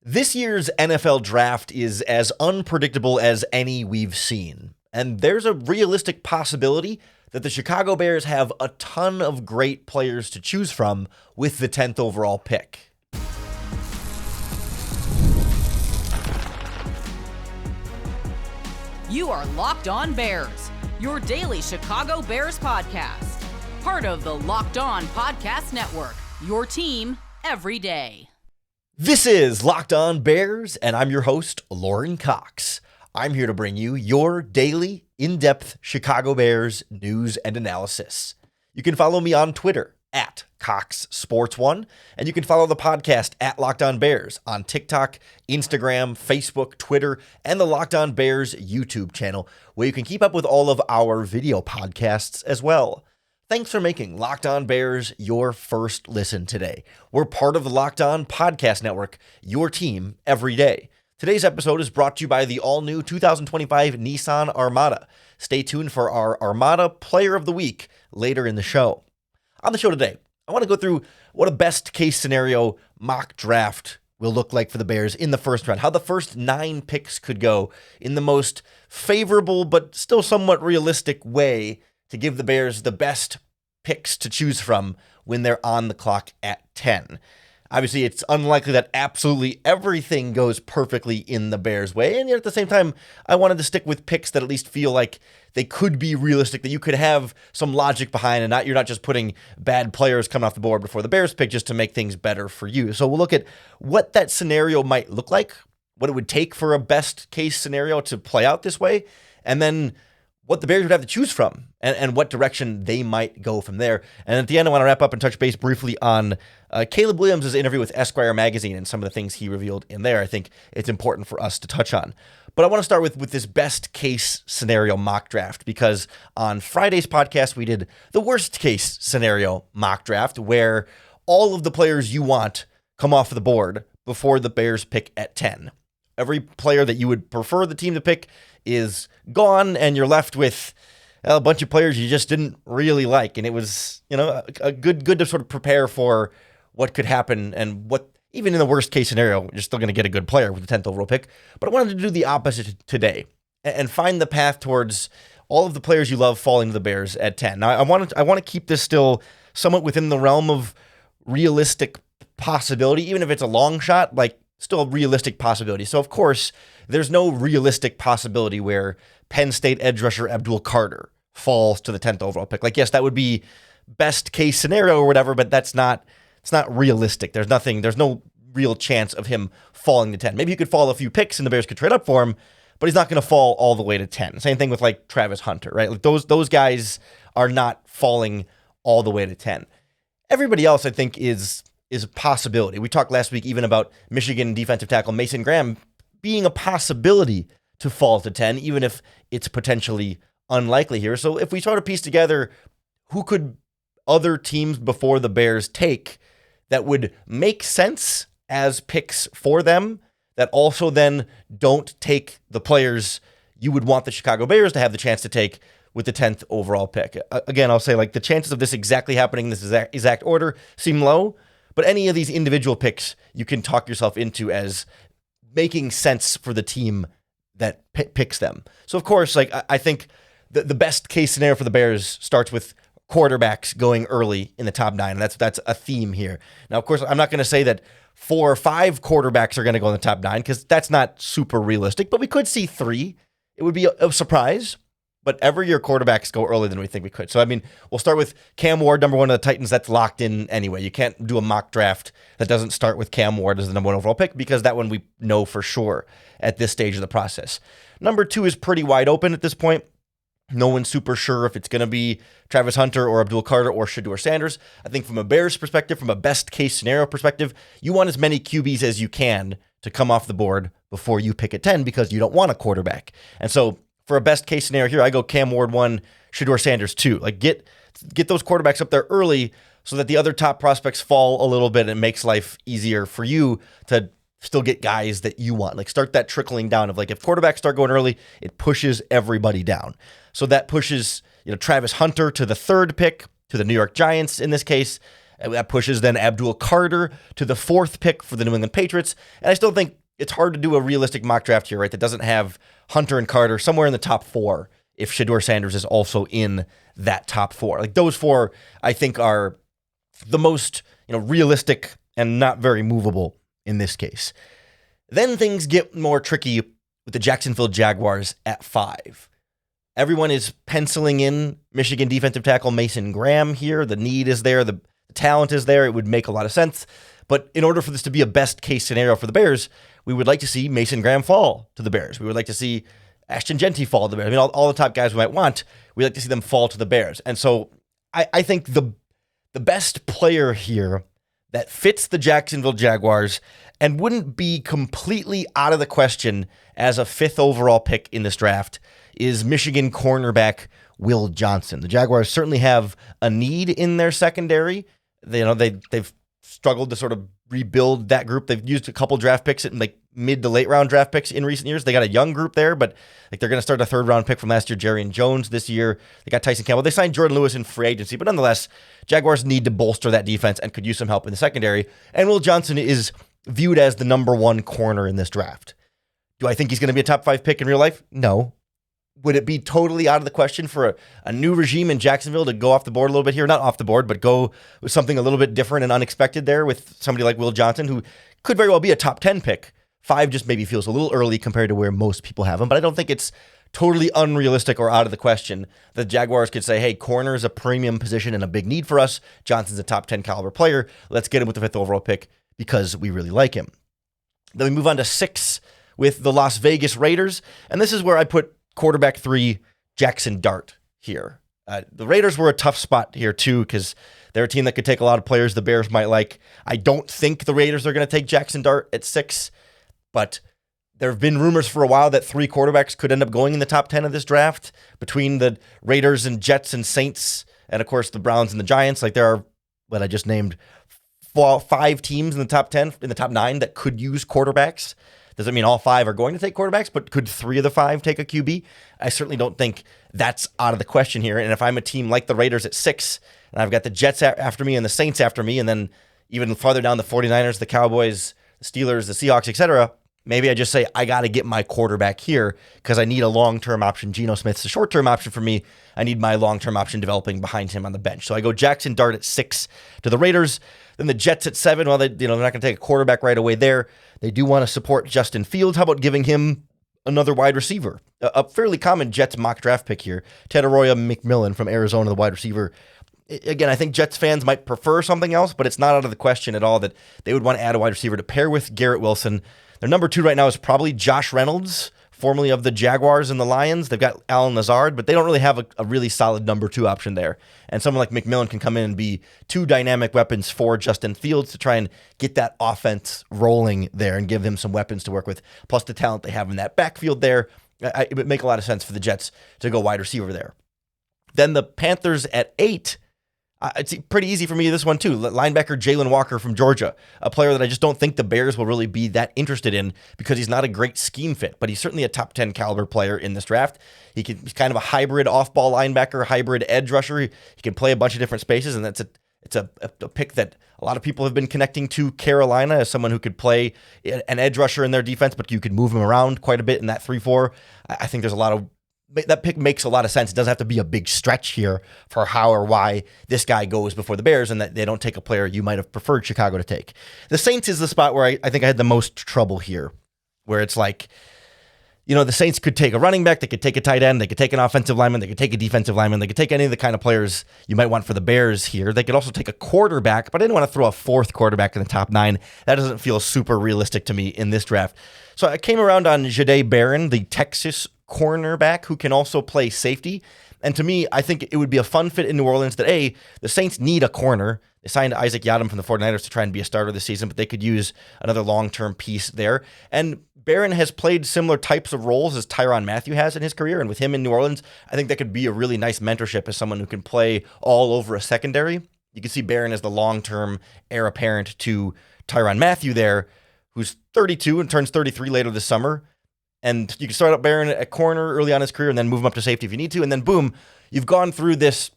This year's NFL draft is as unpredictable as any we've seen, and there's a realistic possibility that the Chicago Bears have a ton of great players to choose from with the 10th overall pick. You are Locked On Bears, your daily Chicago Bears podcast. Part of the Locked On Podcast Network, your team every day. This is Locked On Bears, and I'm your host, Lauren Cox. I'm here to bring you your daily, in-depth Chicago Bears news and analysis. You can follow me on Twitter at CoxSports1, and you can follow the podcast at Locked On Bears on TikTok, Instagram, Facebook, Twitter, and the Locked On Bears YouTube channel, where you can keep up with all of our video podcasts as well. Thanks for making Locked On Bears your first listen today. We're part of the Locked On Podcast Network, your team every day. Today's episode is brought to you by the all-new 2025 Nissan Armada. Stay tuned for our Armada Player of the Week later in the show. On the show today, I want to go through what a best-case scenario mock draft will look like for the Bears in the first round, how the first 9 picks could go in the most favorable but still somewhat realistic way to give the Bears the best picks to choose from when they're on the clock at 10. Obviously, it's unlikely that absolutely everything goes perfectly in the Bears' way, and yet at the same time, I wanted to stick with picks that at least feel like they could be realistic, that you could have some logic behind, and you're not just putting bad players coming off the board before the Bears pick just to make things better for you. So we'll look at what that scenario might look like, what it would take for a best-case scenario to play out this way, and then what the Bears would have to choose from and what direction they might go from there. And at the end, I want to wrap up and touch base briefly on Caleb Williams' interview with Esquire Magazine and some of the things he revealed in there. I think it's important for us to touch on. But I want to start with this best case scenario mock draft, because on Friday's podcast, we did the worst case scenario mock draft where all of the players you want come off the board before the Bears pick at 10. Every player that you would prefer the team to pick is gone, and you're left with a bunch of players you just didn't really like. And it was, a good to sort of prepare for what could happen, and what, even in the worst case scenario, you're still going to get a good player with the 10th overall pick. But I wanted to do the opposite today and find the path towards all of the players you love falling to the Bears at 10. Now, I want to keep this still somewhat within the realm of realistic possibility, even if it's a long shot, like still a realistic possibility. So, of course, there's no realistic possibility where Penn State edge rusher Abdul Carter falls to the 10th overall pick. Like, yes, that would be best case scenario or whatever, but it's not realistic. There's no real chance of him falling to 10. Maybe he could fall a few picks and the Bears could trade up for him, but he's not going to fall all the way to 10. Same thing with like Travis Hunter, right? Like those guys are not falling all the way to 10. Everybody else, I think, is a possibility. We talked last week even about Michigan defensive tackle Mason Graham being a possibility to fall to 10, even if it's potentially unlikely here. So if we try to piece together who could other teams before the Bears take that would make sense as picks for them, that also then don't take the players you would want the Chicago Bears to have the chance to take with the 10th overall pick. Again, I'll say, like, the chances of this exactly happening in this exact order seem low, but any of these individual picks you can talk yourself into as making sense for the team that picks them. So, of course, like, I think the best case scenario for the Bears starts with quarterbacks going early in the top 9, and that's a theme here. Now, of course, I'm not going to say that 4 or 5 quarterbacks are going to go in the top 9, because that's not super realistic, but we could see 3. It would be a surprise, but every year quarterbacks go earlier than we think we could. So, I mean, we'll start with Cam Ward, number 1 of the Titans. That's locked in anyway. You can't do a mock draft that doesn't start with Cam Ward as the number 1 overall pick, because that one we know for sure at this stage of the process. Number 2 is pretty wide open at this point. No one's super sure if it's going to be Travis Hunter or Abdul Carter or Shedeur Sanders. I think from a Bears perspective, from a best case scenario perspective, you want as many QBs as you can to come off the board before you pick at 10, because you don't want a quarterback. And so for a best case scenario here, I go Cam Ward 1, Shedeur Sanders 2. Like, get those quarterbacks up there early so that the other top prospects fall a little bit, and it makes life easier for you to still get guys that you want. Like, start that trickling down of, like, if quarterbacks start going early, it pushes everybody down. So that pushes, Travis Hunter to the 3rd pick, to the New York Giants in this case. And that pushes then Abdul Carter to the 4th pick for the New England Patriots. And I still think it's hard to do a realistic mock draft here, right, that doesn't have Hunter and Carter somewhere in the top 4 if Shedeur Sanders is also in that top 4. Like, those 4, I think, are the most, realistic and not very movable in this case. Then things get more tricky with the Jacksonville Jaguars at 5. Everyone is penciling in Michigan defensive tackle Mason Graham here. The need is there. The talent is there. It would make a lot of sense. But in order for this to be a best case scenario for the Bears, we would like to see Mason Graham fall to the Bears. We would like to see Ashton Genty fall to the Bears. I mean, all the top guys we might want, we'd like to see them fall to the Bears. And so I think the best player here that fits the Jacksonville Jaguars and wouldn't be completely out of the question as a 5th overall pick in this draft is Michigan cornerback Will Johnson. The Jaguars certainly have a need in their secondary. They've struggled to sort of rebuild that group. They've used a couple draft picks, like mid to late round draft picks in recent years. They got a young group there, but they're going to start a 3rd round pick from last year, Jerry and Jones this year. They got Tyson Campbell. They signed Jordan Lewis in free agency, but nonetheless, Jaguars need to bolster that defense and could use some help in the secondary. And Will Johnson is viewed as the number 1 corner in this draft. Do I think he's going to be a top 5 pick in real life? No. Would it be totally out of the question for a new regime in Jacksonville to go off the board a little bit here? Not off the board, but go with something a little bit different and unexpected there with somebody like Will Johnson, who could very well be a top 10 pick. 5 just maybe feels a little early compared to where most people have him, but I don't think it's totally unrealistic or out of the question. The Jaguars could say, hey, corner is a premium position and a big need for us. Johnson's a top 10 caliber player. Let's get him with the 5th overall pick because we really like him. Then we move on to 6 with the Las Vegas Raiders, and this is where I put quarterback 3, Jackson Dart here. The Raiders were a tough spot here too because they're a team that could take a lot of players the Bears might like. I don't think the Raiders are going to take Jackson Dart at 6, but there have been rumors for a while that 3 quarterbacks could end up going in the top 10 of this draft between the Raiders and Jets and Saints, and of course the Browns and the Giants. Like, there are, what I just named, 5 teams in the top 10, in the top 9 that could use quarterbacks. Doesn't mean all 5 are going to take quarterbacks, but could 3 of the 5 take a QB? I certainly don't think that's out of the question here. And if I'm a team like the Raiders at 6, and I've got the Jets after me and the Saints after me, and then even farther down the 49ers, the Cowboys, the Steelers, the Seahawks, etc., maybe I just say, I got to get my quarterback here because I need a long-term option. Geno Smith's a short-term option for me. I need my long-term option developing behind him on the bench. So I go Jackson Dart at 6 to the Raiders. Then the Jets at 7. Well, they're not going to take a quarterback right away there. They do want to support Justin Fields. How about giving him another wide receiver? A fairly common Jets mock draft pick here. Tedoroya McMillan from Arizona, the wide receiver. Again, I think Jets fans might prefer something else, but it's not out of the question at all that they would want to add a wide receiver to pair with Garrett Wilson. Their number 2 right now is probably Josh Reynolds, formerly of the Jaguars and the Lions. They've got Alan Lazard, but they don't really have a really solid number 2 option there. And someone like McMillan can come in and be 2 dynamic weapons for Justin Fields to try and get that offense rolling there and give him some weapons to work with, plus the talent they have in that backfield there. It would make a lot of sense for the Jets to go wide receiver there. Then the Panthers at 8. It's pretty easy for me, this one too. Linebacker Jalen Walker from Georgia, a player that I just don't think the Bears will really be that interested in because he's not a great scheme fit, but he's certainly a top 10 caliber player in this draft. He's kind of a hybrid off-ball linebacker, hybrid edge rusher. He can play a bunch of different spaces, and it's a pick that a lot of people have been connecting to Carolina as someone who could play an edge rusher in their defense, but you could move him around quite a bit in that 3-4. I think there's a lot of that pick makes a lot of sense. It doesn't have to be a big stretch here for how or why this guy goes before the Bears and that they don't take a player you might have preferred Chicago to take. The Saints is the spot where I think I had the most trouble here, where it's like, the Saints could take a running back, they could take a tight end, they could take an offensive lineman, they could take a defensive lineman, they could take any of the kind of players you might want for the Bears here. They could also take a quarterback, but I didn't want to throw a 4th quarterback in the top 9. That doesn't feel super realistic to me in this draft. So I came around on Jahdae Barron, the Texas cornerback who can also play safety. And to me, I think it would be a fun fit in New Orleans that, the Saints need a corner. They signed Isaac Yiadom from the 49ers to try and be a starter this season, but they could use another long-term piece there. And Barron has played similar types of roles as Tyrann Mathieu has in his career. And with him in New Orleans, I think that could be a really nice mentorship as someone who can play all over a secondary. You can see Barron as the long-term heir apparent to Tyrann Mathieu there, who's 32 and turns 33 later this summer. And you can start up Barron at corner early on in his career and then move him up to safety if you need to. And then boom, you've gone through this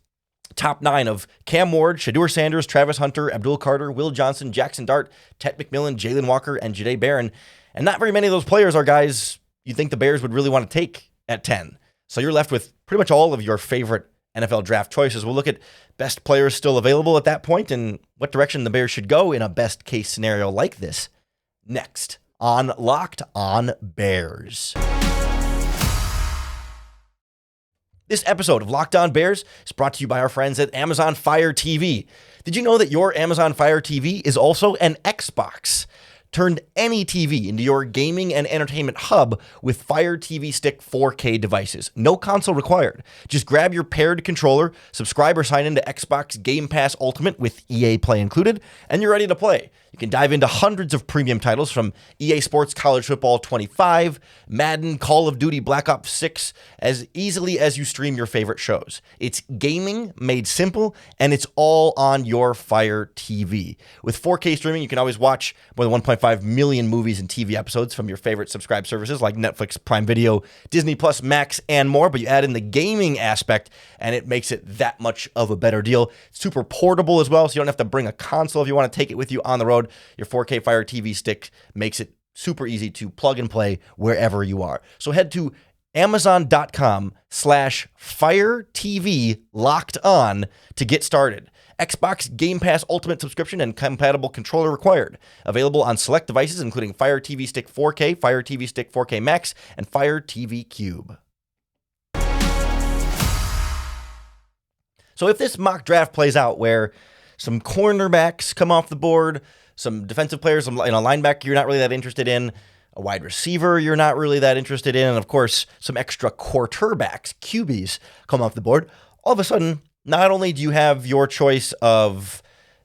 top 9 of Cam Ward, Shedeur Sanders, Travis Hunter, Abdul Carter, Will Johnson, Jackson Dart, Tet McMillan, Jalen Walker, and Jahdae Barron. And not very many of those players are guys you think the Bears would really want to take at 10. So you're left with pretty much all of your favorite NFL draft choices. We'll look at best players still available at that point and what direction the Bears should go in a best case scenario like this next on Locked On Bears. This episode of Locked On Bears is brought to you by our friends at Amazon Fire TV. Did you know that your Amazon Fire TV is also an Xbox? Turn any TV into your gaming and entertainment hub with Fire TV Stick 4K devices. No console required. Just grab your paired controller, subscribe or sign into Xbox Game Pass Ultimate with EA Play included, and you're ready to play. You can dive into hundreds of premium titles from EA Sports College Football 25, Madden, Call of Duty Black Ops 6, as easily as you stream your favorite shows. It's gaming made simple, and it's all on your Fire TV. With 4K streaming, you can always watch more than 1.5 million movies and TV episodes from your favorite subscribed services like Netflix, Prime Video, Disney Plus, Max, and more, but you add in the gaming aspect, and it makes it that much of a better deal. It's super portable as well, so you don't have to bring a console if you want to take it with you on the road. Your 4K Fire TV Stick makes it super easy to plug and play wherever you are. So head to Amazon.com/Fire TV Locked On to get started. Xbox Game Pass Ultimate subscription and compatible controller required. Available on select devices including Fire TV Stick 4K, Fire TV Stick 4K Max, and Fire TV Cube. So if this mock draft plays out where some cornerbacks come off the board, some defensive players, a linebacker you're not really that interested in, a wide receiver you're not really that interested in, and of course, some extra quarterbacks, QBs, come off the board, all of a sudden, not only do you have your choice of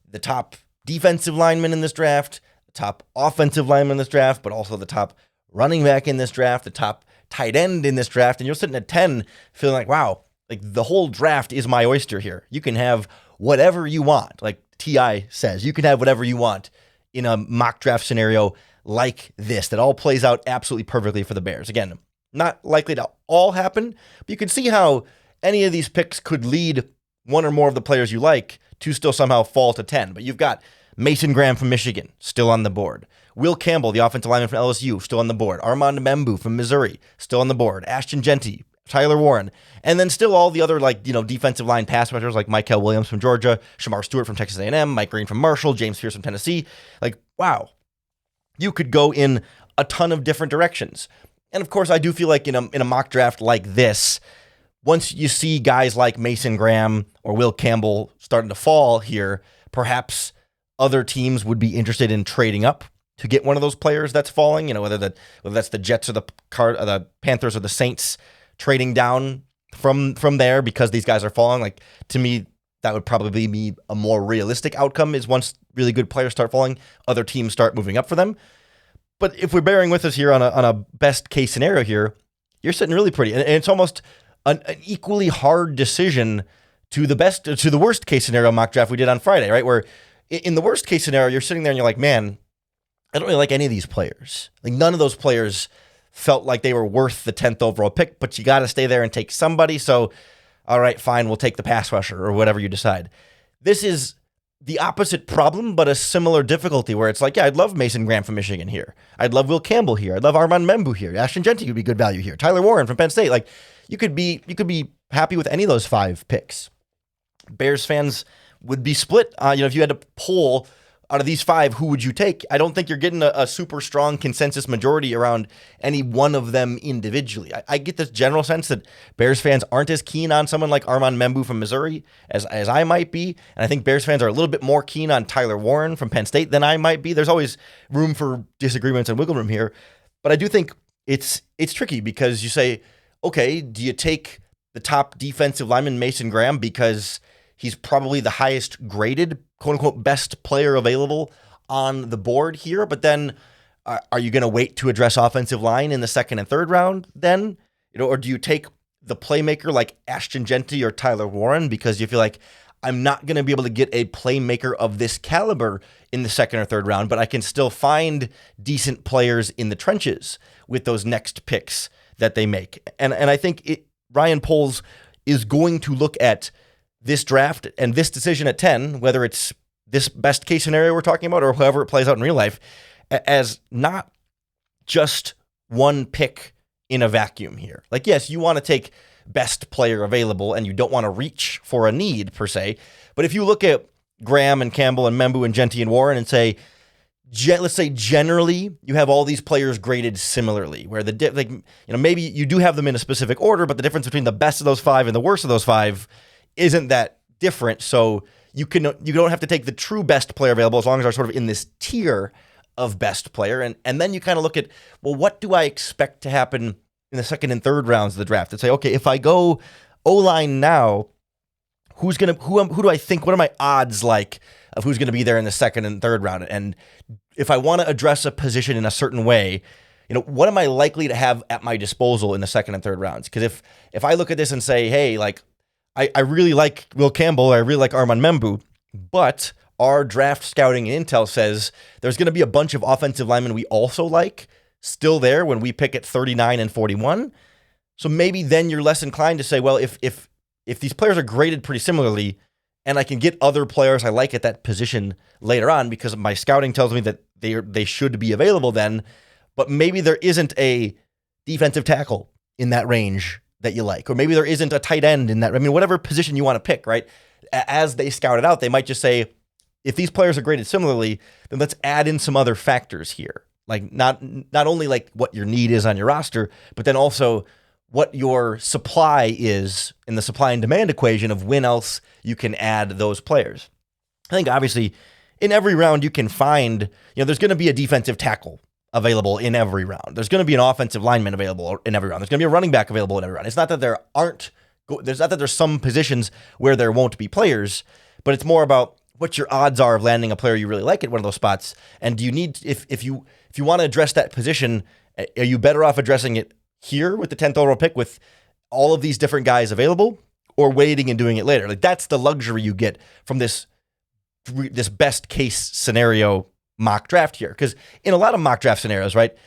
the top defensive lineman in this draft, the top offensive lineman in this draft, but also the top running back in this draft, the top tight end in this draft, and you're sitting at 10 feeling like, wow, like the whole draft is my oyster here. You can have whatever you want. Like T.I. says, you can have whatever you want in a mock draft scenario like this that all plays out absolutely perfectly for the Bears. Again, not likely to all happen, but you can see how any of these picks could lead one or more of the players you like to still somehow fall to 10. But you've got Mason Graham from Michigan still on the board. Will Campbell, the offensive lineman from LSU, still on the board. Armand Membu from Missouri, still on the board. Ashton Jeanty, Tyler Warren, and then still all the other defensive line pass rushers like Michael Williams from Georgia, Shamar Stewart from Texas A&M, Mike Green from Marshall, James Pierce from Tennessee. Like, wow, you could go in a ton of different directions. And of course, I do feel like in a mock draft like this, once you see guys like Mason Graham or Will Campbell starting to fall here, perhaps other teams would be interested in trading up to get one of those players that's falling. Whether that's the Jets or the Panthers or the Saints trading down from there because these guys are falling. Like, to me, that would probably be a more realistic outcome is once really good players start falling, other teams start moving up for them. But if we're bearing with us here on a best case scenario here, you're sitting really pretty. And it's almost an equally hard decision to the worst case scenario mock draft we did on Friday, right? Where in the worst case scenario, you're sitting there and you're like, man, I don't really like any of these players. Like, none of those players felt like they were worth the 10th overall pick, but you got to stay there and take somebody. So, all right, fine, we'll take the pass rusher or whatever you decide. This is the opposite problem, but a similar difficulty where it's like, yeah, I'd love Mason Graham from Michigan here. I'd love Will Campbell here. I'd love Armand Membu here. Ashton Jeanty would be good value here. Tyler Warren from Penn State. Like, you could be happy with any of those 5 picks. Bears fans would be split. If you had to poll out of these 5, who would you take? I don't think you're getting a super strong consensus majority around any one of them individually. I get this general sense that Bears fans aren't as keen on someone like Armand Membu from Missouri as I might be. And I think Bears fans are a little bit more keen on Tyler Warren from Penn State than I might be. There's always room for disagreements and wiggle room here. But I do think it's tricky because you say, okay, do you take the top defensive lineman Mason Graham because he's probably the highest graded, quote unquote, best player available on the board here? But then are you going to wait to address offensive line in the 2nd and 3rd round then? Or do you take the playmaker like Ashton Jeanty or Tyler Warren because you feel like I'm not going to be able to get a playmaker of this caliber in the 2nd or 3rd round, but I can still find decent players in the trenches with those next picks that they make. And I think Ryan Poles is going to look at this draft and this decision at 10, whether it's this best case scenario we're talking about or however it plays out in real life, as not just one pick in a vacuum here. Like, yes, you want to take best player available and you don't want to reach for a need per se. But if you look at Graham and Campbell and Membu and Genty and Warren and say, let's say generally you have all these players graded similarly, where maybe you do have them in a specific order, but the difference between the best of those 5 and the worst of those 5 isn't that different. So you don't have to take the true best player available as long as they're sort of in this tier of best player. And then you kind of look at, well, what do I expect to happen in the second and third rounds of the draft? And say, okay, if I go O-line now, who do I think, what are my odds like of who's going to be there in the second and third round? And if I want to address a position in a certain way, what am I likely to have at my disposal in the second and third rounds? Because if I look at this and say, hey, like, I really like Will Campbell, I really like Armand Membu, but our draft scouting and intel says there's going to be a bunch of offensive linemen we also like still there when we pick at 39 and 41. So maybe then you're less inclined to say, well, if these players are graded pretty similarly and I can get other players I like at that position later on because my scouting tells me that they should be available then, but maybe there isn't a defensive tackle in that range that you like, or maybe there isn't a tight end in that. I mean, whatever position you want to pick, right? As they scout it out, they might just say, if these players are graded similarly, then let's add in some other factors here. Like not only like what your need is on your roster, but then also what your supply is in the supply and demand equation of when else you can add those players. I think obviously in every round you can find, there's going to be a defensive tackle available in every round. There's going to be an offensive lineman available in every round. There's going to be a running back available in every round. It's not that there's some positions where there won't be players, but it's more about what your odds are of landing a player you really like at one of those spots. And do you need, if you want to address that position, are you better off addressing it here with the 10th overall pick with all of these different guys available, or waiting and doing it later? Like, that's the luxury you get from this best case scenario mock draft here. Because in a lot of mock draft scenarios, right,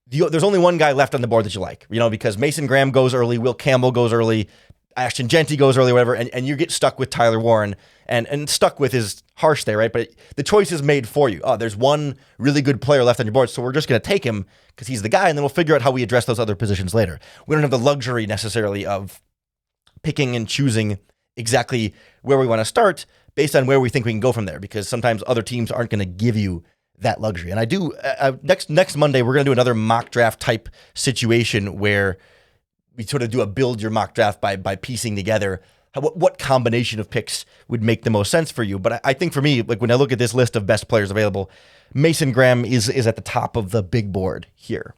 there's only one guy left on the board that you like, because Mason Graham goes early, Will Campbell goes early, Ashton Genty goes early, whatever, and you get stuck with Tyler Warren, and stuck with is harsh there, right? But the choice is made for you. Oh, there's one really good player left on your board, so we're just going to take him because he's the guy, and then we'll figure out how we address those other positions later. We don't have the luxury necessarily of picking and choosing exactly where we want to start based on where we think we can go from there, because sometimes other teams aren't going to give you that luxury. And I do, next Monday, we're going to do another mock draft type situation where we sort of do a build your mock draft by piecing together what combination of picks would make the most sense for you. But I think for me, like when I look at this list of best players available, Mason Graham is at the top of the big board here.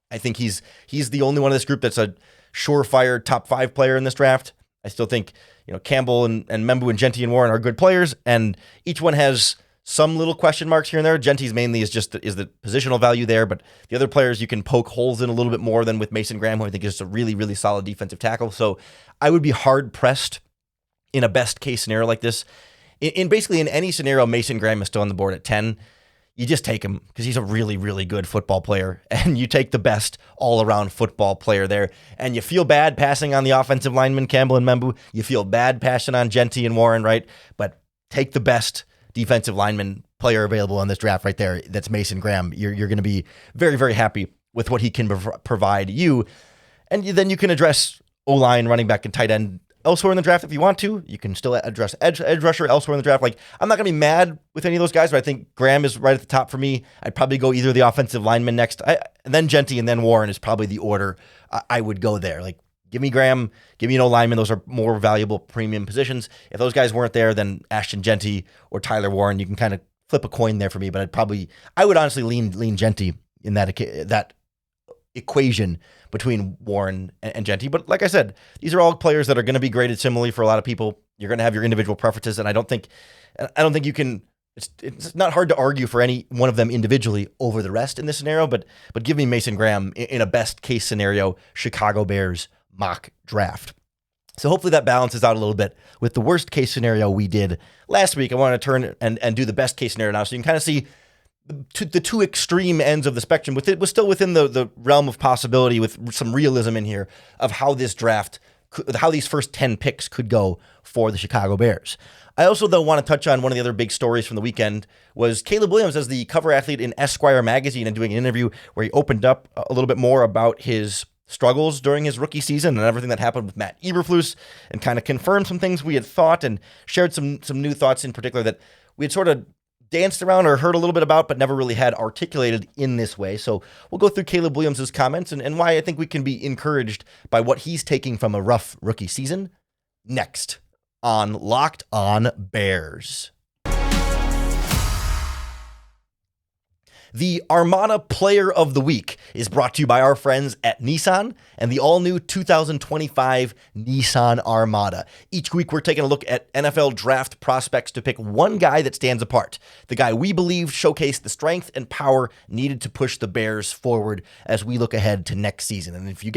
I think he's the only one of this group that's a surefire top 5 player in this draft. I still think Campbell and Membu and Genty and Warren are good players, and each one has some little question marks here and there. Genty's mainly is the positional value there, but the other players you can poke holes in a little bit more than with Mason Graham, who I think is just a really, really solid defensive tackle. So I would be hard pressed in a best case scenario like this. In basically in any scenario, Mason Graham is still on the board at 10. You just take him because he's a really, really good football player, and you take the best all-around football player there. And you feel bad passing on the offensive lineman, Campbell and Membu. You feel bad passing on Genty and Warren, right? But take the best defensive lineman player available on this draft right there. That's Mason Graham. You're going to be very, very happy with what he can provide you. And then you can address O-line, running back, and tight end elsewhere in the draft if you want to. You can still address edge rusher elsewhere in the draft. Like, I'm not going to be mad with any of those guys, but I think Graham is right at the top for me. I'd probably go either the offensive lineman next, and then Genty, and then Warren is probably the order I would go there. Like, give me Graham, give me no lineman. Those are more valuable premium positions. If those guys weren't there, then Ashton Genty or Tyler Warren. You can kind of flip a coin there for me, but I would honestly lean Genty in that equation between Warren and Genty. But like I said, these are all players that are going to be graded similarly for a lot of people. You're going to have your individual preferences, and I don't think you can. It's not hard to argue for any one of them individually over the rest in this scenario. But give me Mason Graham in a best case scenario Chicago Bears mock draft. So hopefully that balances out a little bit with the worst case scenario we did last week. I want to turn and do the best case scenario now, so you can kind of see the two extreme ends of the spectrum. It was still within the realm of possibility with some realism in here of how this draft how these first 10 picks could go for the Chicago Bears. I also, though, want to touch on one of the other big stories from the weekend was Caleb Williams as the cover athlete in Esquire Magazine and doing an interview where he opened up a little bit more about his struggles during his rookie season and everything that happened with Matt Eberflus, and kind of confirmed some things we had thought and shared some new thoughts in particular that we had sort of danced around or heard a little bit about, but never really had articulated in this way. So we'll go through Caleb Williams' comments and why I think we can be encouraged by what he's taking from a rough rookie season next on Locked On Bears. The Armada Player of the Week is brought to you by our friends at Nissan and the all-new 2025 Nissan Armada. Each week, we're taking a look at NFL draft prospects to pick one guy that stands apart, the guy we believe showcased the strength and power needed to push the Bears forward as we look ahead to next season. And if you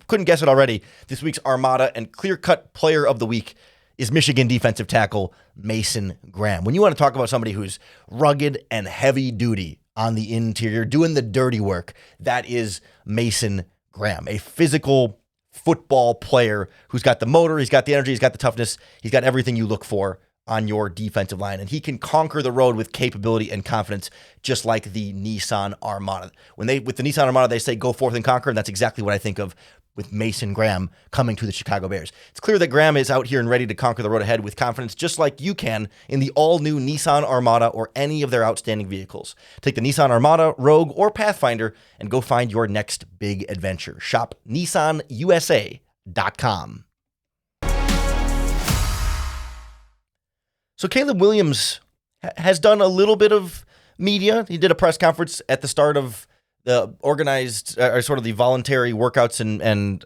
couldn't guess it already, this week's Armada and clear-cut Player of the Week is Michigan defensive tackle Mason Graham. When you want to talk about somebody who's rugged and heavy-duty on the interior, doing the dirty work, that is Mason Graham, a physical football player who's got the motor, he's got the energy, he's got the toughness, he's got everything you look for on your defensive line, and he can conquer the road with capability and confidence, just like the Nissan Armada. With the Nissan Armada, they say go forth and conquer, and that's exactly what I think of with Mason Graham coming to the Chicago Bears. It's clear that Graham is out here and ready to conquer the road ahead with confidence, just like you can in the all-new Nissan Armada or any of their outstanding vehicles. Take the Nissan Armada, Rogue, or Pathfinder and go find your next big adventure. Shop nissanusa.com. So Caleb Williams has done a little bit of media. He did a press conference at the start of the organized, or sort of the voluntary workouts and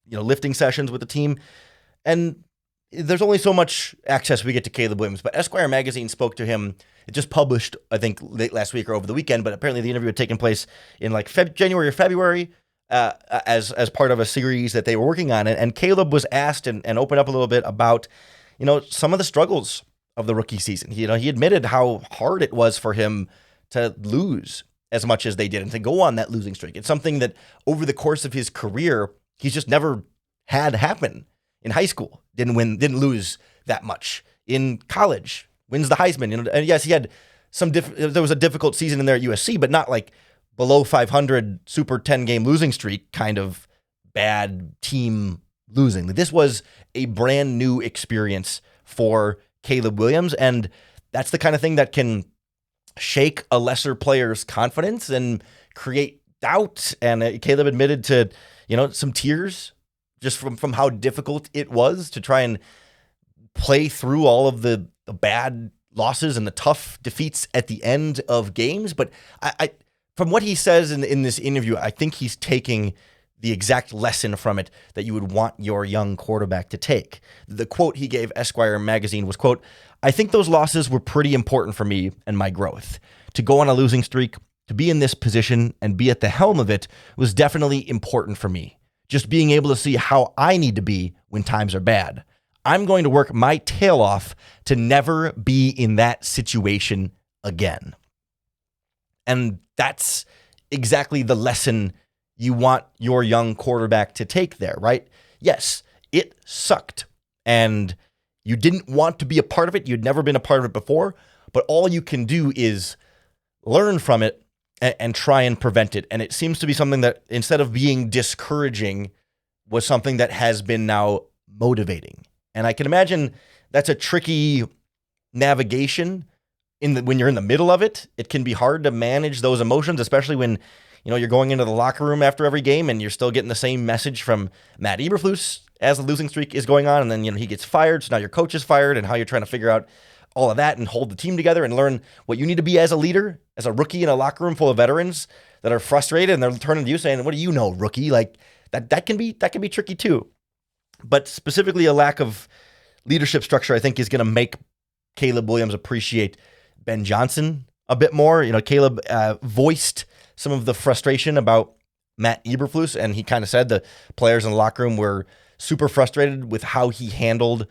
lifting sessions with the team. And there's only so much access we get to Caleb Williams, but Esquire Magazine spoke to him. It just published, I think, late last week or over the weekend, but apparently the interview had taken place in like January or February as part of a series that they were working on. And Caleb was asked and opened up a little bit about, some of the struggles of the rookie season. He admitted how hard it was for him to lose as much as they did and to go on that losing streak. It's something that over the course of his career, he's just never had happen. In high school, didn't lose that much. In college, wins the Heisman. And yes, he had there was a difficult season in there at USC, but not like below 500 super 10-game losing streak kind of bad team losing. This was a brand new experience for Caleb Williams, and that's the kind of thing that can shake a lesser player's confidence and create doubt. And Caleb admitted to, some tears just from how difficult it was to try and play through all of the bad losses and the tough defeats at the end of games. But I from what he says in this interview, I think he's taking the exact lesson from it that you would want your young quarterback to take. The quote he gave Esquire Magazine was, quote, "I think those losses were pretty important for me and my growth. To go on a losing streak, to be in this position and be at the helm of it was definitely important for me. Just being able to see how I need to be when times are bad. I'm going to work my tail off to never be in that situation again." And that's exactly the lesson you want your young quarterback to take there, right? Yes, it sucked, and you didn't want to be a part of it. You'd never been a part of it before, but all you can do is learn from it and try and prevent it. And it seems to be something that, instead of being discouraging, was something that has been now motivating. And I can imagine that's a tricky navigation when you're in the middle of it. It can be hard to manage those emotions, especially when you're going into the locker room after every game and you're still getting the same message from Matt Eberflus as the losing streak is going on. And then, he gets fired. So now your coach is fired, and how you're trying to figure out all of that and hold the team together and learn what you need to be as a leader, as a rookie in a locker room full of veterans that are frustrated, and they're turning to you saying, "What do you know, rookie?" Like that can be tricky too. But specifically, a lack of leadership structure, I think, is going to make Caleb Williams appreciate Ben Johnson a bit more. Caleb voiced some of the frustration about Matt Eberflus, and he kind of said the players in the locker room were super frustrated with how he handled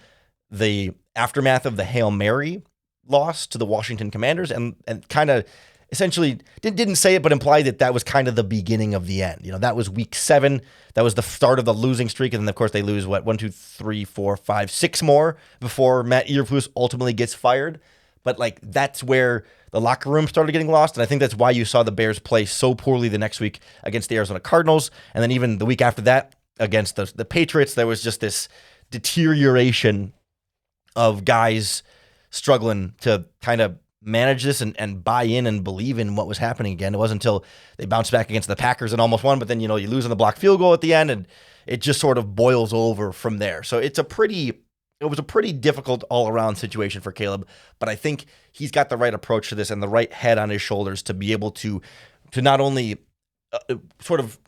the aftermath of the Hail Mary loss to the Washington Commanders, and kind of essentially didn't say it, but implied that that was kind of the beginning of the end. That was week 7. That was the start of the losing streak. And then, of course, they lose, 1, 2, 3, 4, 5, 6 more before Matt Eberflus ultimately gets fired. But, that's where the locker room started getting lost. And I think that's why you saw the Bears play so poorly the next week against the Arizona Cardinals. And then even the week after that against the Patriots, there was just this deterioration of guys struggling to kind of manage this and buy in and believe in what was happening again. It wasn't until they bounced back against the Packers and almost won, but then, you lose on the blocked field goal at the end, and it just sort of boils over from there. So it was a pretty difficult all-around situation for Caleb, but I think he's got the right approach to this and the right head on his shoulders to be able to not only sort of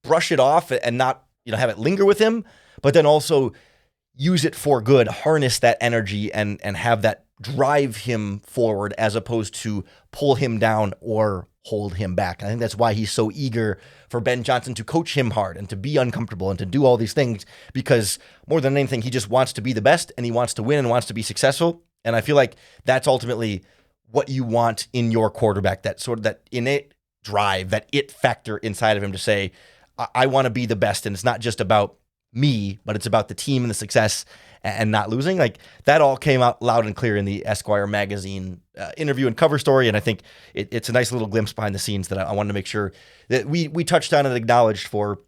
brush it off and not, have it linger with him, but then also use it for good, harness that energy and have that drive him forward as opposed to pull him down or hold him back. And I think that's why he's so eager for Ben Johnson to coach him hard and to be uncomfortable and to do all these things, because more than anything, he just wants to be the best and he wants to win and wants to be successful. And I feel like that's ultimately what you want in your quarterback, that sort of that innate drive, that it factor inside of him to say, I want to be the best. And it's not just about me, but it's about the team and the success and not losing. That all came out loud and clear in the Esquire Magazine interview and cover story. And I think it's a nice little glimpse behind the scenes that I wanted to make sure that we touched on and acknowledged for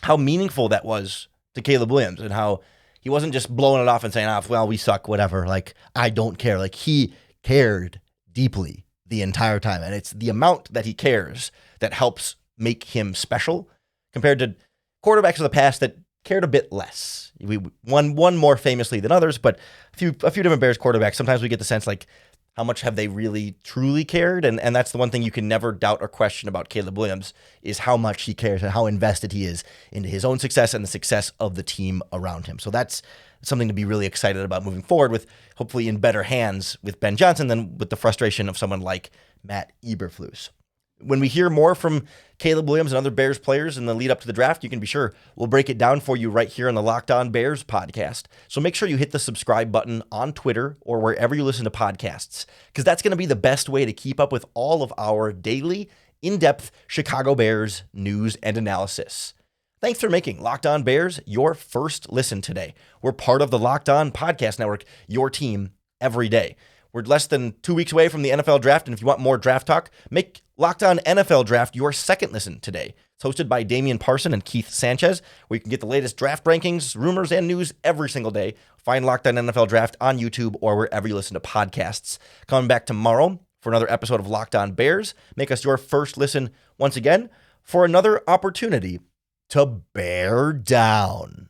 how meaningful that was to Caleb Williams and how he wasn't just blowing it off and saying, well, we suck, whatever. I don't care. He cared deeply the entire time. And it's the amount that he cares that helps make him special compared to quarterbacks of the past that cared a bit less. We one more famously than others, but a few different Bears quarterbacks, sometimes we get the sense how much have they really truly cared? And that's the one thing you can never doubt or question about Caleb Williams is how much he cares and how invested he is into his own success and the success of the team around him. So that's something to be really excited about moving forward with, hopefully in better hands with Ben Johnson than with the frustration of someone like Matt Eberflus. When we hear more from Caleb Williams and other Bears players in the lead up to the draft, you can be sure we'll break it down for you right here on the Locked On Bears podcast. So make sure you hit the subscribe button on Twitter or wherever you listen to podcasts, because that's going to be the best way to keep up with all of our daily, in-depth Chicago Bears news and analysis. Thanks for making Locked On Bears your first listen today. We're part of the Locked On Podcast Network, your team every day. We're less than 2 weeks away from the NFL draft, and if you want more draft talk, make Locked On NFL Draft your second listen today. It's hosted by Damian Parson and Keith Sanchez, where you can get the latest draft rankings, rumors, and news every single day. Find Locked On NFL Draft on YouTube or wherever you listen to podcasts. Coming back tomorrow for another episode of Locked On Bears. Make us your first listen once again for another opportunity to bear down.